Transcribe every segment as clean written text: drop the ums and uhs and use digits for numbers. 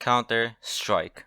Counter Strike.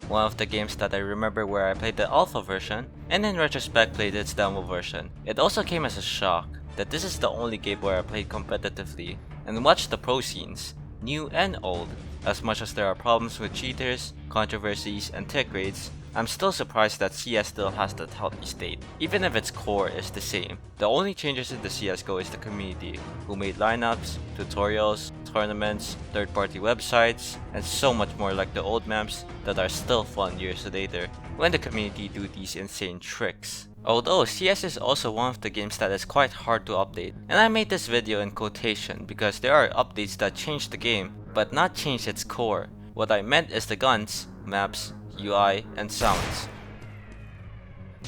One of the games that I remember where I played the alpha version, and in retrospect played its demo version. It also came as a shock that this is the only game where I played competitively and watched the pro scenes, new and old. As much as there are problems with cheaters, controversies, and tick rates, I'm still surprised that CS still has that healthy state, even if its core is the same. The only changes in the CSGO is the community, who made lineups, tutorials, tournaments, third-party websites, and so much more like the old maps that are still fun years later, when the community do these insane tricks. Although CS is also one of the games that is quite hard to update, and I made this video in quotation because there are updates that change the game, but not change its core. What I meant is the guns, maps, UI, and sounds,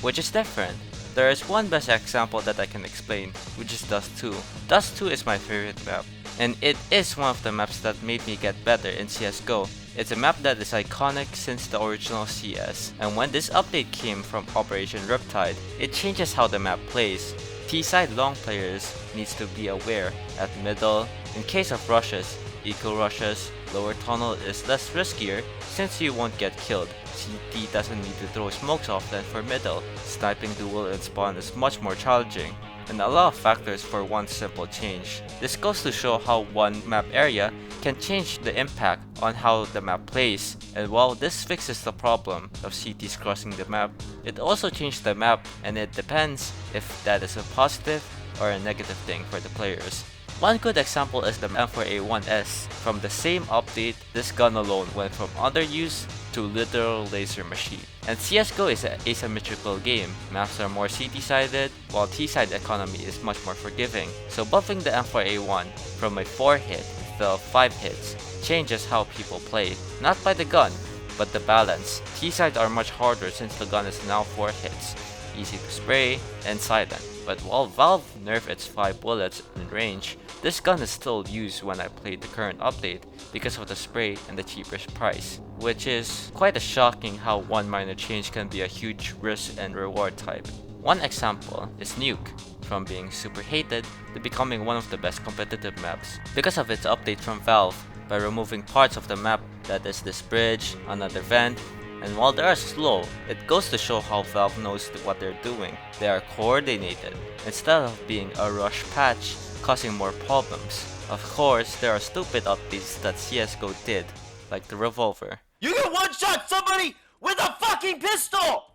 which is different. There is one best example that I can explain, which is Dust 2. Dust 2 is my favorite map, and it is one of the maps that made me get better in CSGO. It's a map that is iconic since the original CS, and when this update came from Operation Riptide, it changes how the map plays. T-side long players needs to be aware at middle. In case of rushes, eco rushes, lower tunnel is less riskier since you won't get killed. CT doesn't need to throw smokes often for middle. Sniping duel and spawn is much more challenging, and a lot of factors for one simple change. This goes to show how one map area can change the impact on how the map plays, and while this fixes the problem of CTs crossing the map, it also changed the map, and it depends if that is a positive or a negative thing for the players. One good example is the M4A1S. From the same update, this gun alone went from underuse to literal laser machine. And CSGO is an asymmetrical game. Maps are more CT-sided, while T-side economy is much more forgiving. So buffing the M4A1 from a 4 hit instead of 5 hits changes how people play. Not by the gun, but the balance. T-side are much harder since the gun is now 4 hits, easy to spray, and silent. But while Valve nerfed its 5 bullets in range, this gun is still used when I played the current update because of the spray and the cheaper price, which is quite a shocking how one minor change can be a huge risk and reward type. One example is Nuke, from being super hated to becoming one of the best competitive maps because of its update from Valve by removing parts of the map, that is this bridge, another vent, and while they are slow, it goes to show how Valve knows what they're doing. They are coordinated, instead of being a rush patch causing more problems. Of course, there are stupid updates that CSGO did, like the revolver. You can one-shot somebody with a fucking pistol!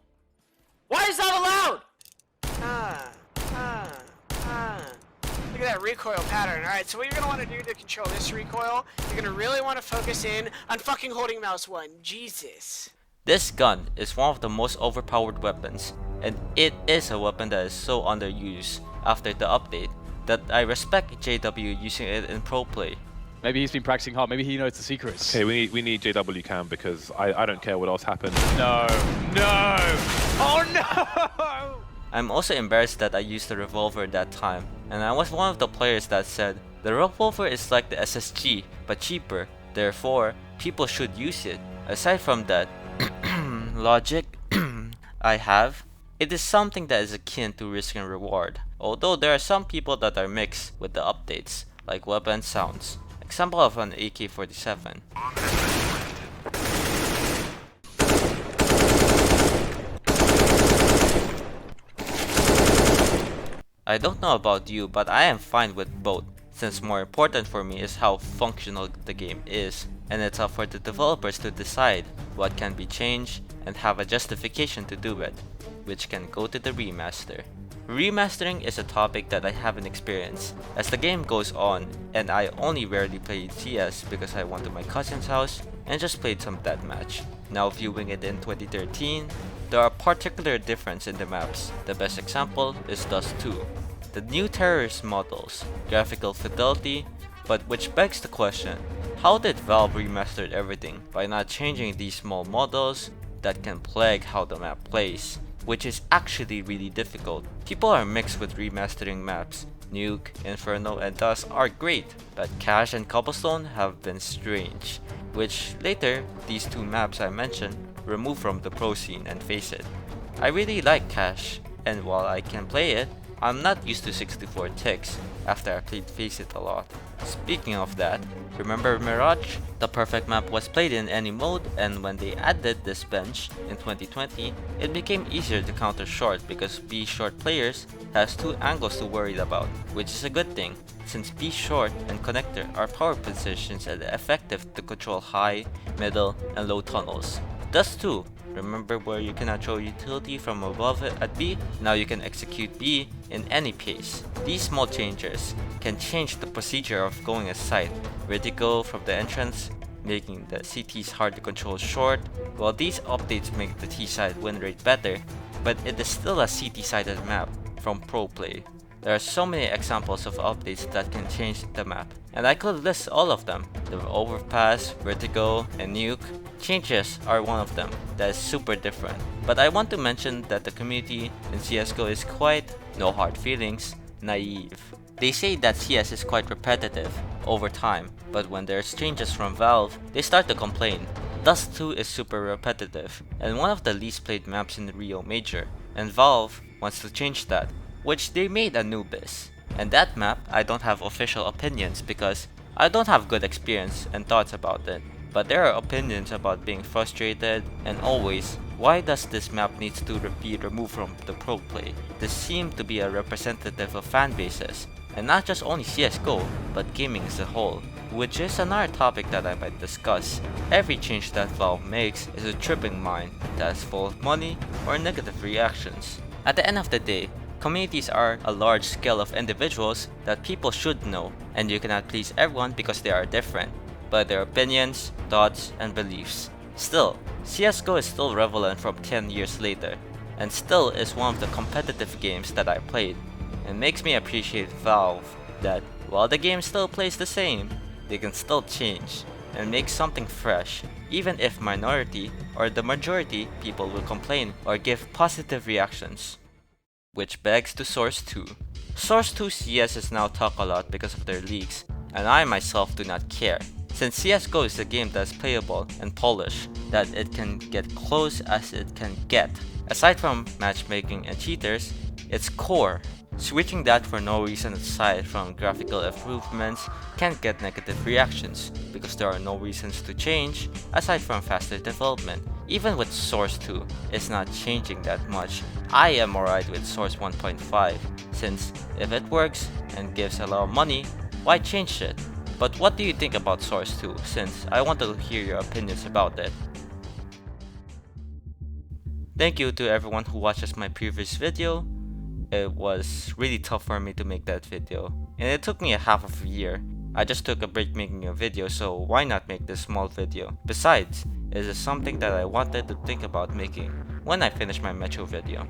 Why is that allowed? Look at that recoil pattern. Alright, so what you're gonna want to do to control this recoil, you're gonna really want to focus in on fucking holding mouse 1. Jesus. This gun is one of the most overpowered weapons, and it is a weapon that is so underused after the update that I respect JW using it in pro play. Maybe he's been practicing hard, maybe he knows the secrets. Okay, we need JW cam because I don't care what else happens. No, no! Oh no! I'm also embarrassed that I used the revolver that time, and I was one of the players that said, the revolver is like the SSG, but cheaper, therefore, people should use it. Aside from that, logic it is something that is akin to risk and reward, although there are some people that are mixed with the updates, like weapon sounds. Example of an AK-47. I don't know about you, but I am fine with both, since more important for me is how functional the game is, and it's up for the developers to decide what can be changed and have a justification to do it, which can go to the remaster. Remastering is a topic that I haven't experienced as the game goes on, and I only rarely played CS because I went to my cousin's house and just played some deathmatch. Now viewing it in 2013, there are particular differences in the maps. The best example is Dust 2. The new terrorist models, graphical fidelity, but which begs the question, how did Valve remaster everything by not changing these small models that can plague how the map plays, which is actually really difficult. People are mixed with remastering maps. Nuke, Inferno, and Dust are great, but Cache and Cobblestone have been strange, which later, these two maps I mentioned, removed from the pro scene and face it. I really like Cache, and while I can play it, I'm not used to 64 ticks after I played Face It a lot. Speaking of that, remember Mirage? The perfect map was played in any mode, and when they added this bench in 2020, it became easier to counter short because B short players has two angles to worry about, which is a good thing, since B short and connector are power positions and effective to control high, middle, and low tunnels. Dust 2. Remember where you cannot throw utility from above it at B? Now you can execute B in any pace. These small changes can change the procedure of going a site. Vertigo from the entrance, making the CTs hard to control short. While these updates make the T side win rate better, but it is still a CT sided map from pro play. There are so many examples of updates that can change the map, and I could list all of them. The overpass, vertigo, and nuke. Changes are one of them that is super different. But I want to mention that the community in CSGO is quite, no hard feelings, naive. They say that CS is quite repetitive over time, but when there's changes from Valve, they start to complain. Dust 2 is super repetitive, and one of the least played maps in Rio Major, and Valve wants to change that, which they made Anubis. And that map, I don't have official opinions because I don't have good experience and thoughts about it. But there are opinions about being frustrated and always, why does this map needs to be removed from the pro play? This seemed to be a representative of fan bases, and not just only CSGO, but gaming as a whole, which is another topic that I might discuss. Every change that Valve makes is a tripping mine that is full of money or negative reactions. At the end of the day, communities are a large scale of individuals that people should know, and you cannot please everyone because they are different, but their opinions, thoughts, and beliefs. Still, CSGO is still relevant from 10 years later, and still is one of the competitive games that I played. It makes me appreciate Valve that while the game still plays the same, they can still change and make something fresh, even if minority or the majority people will complain or give positive reactions. Which begs to Source 2. Source 2 CS is now talked a lot because of their leaks, and I myself do not care, since CSGO is a game that is playable and polished, that it can get close as it can get. Aside from matchmaking and cheaters, it's core. Switching that for no reason aside from graphical improvements can't get negative reactions, because there are no reasons to change aside from faster development. Even with Source 2, it's not changing that much. I am alright with Source 1.5, since if it works and gives a lot of money, why change it? But what do you think about Source 2, since I want to hear your opinions about it. Thank you to everyone who watches my previous video. It was really tough for me to make that video, and it took me a half of a year. I just took a break making a video, so why not make this small video? Besides, it is something that I wanted to think about making when I finish my Metro video.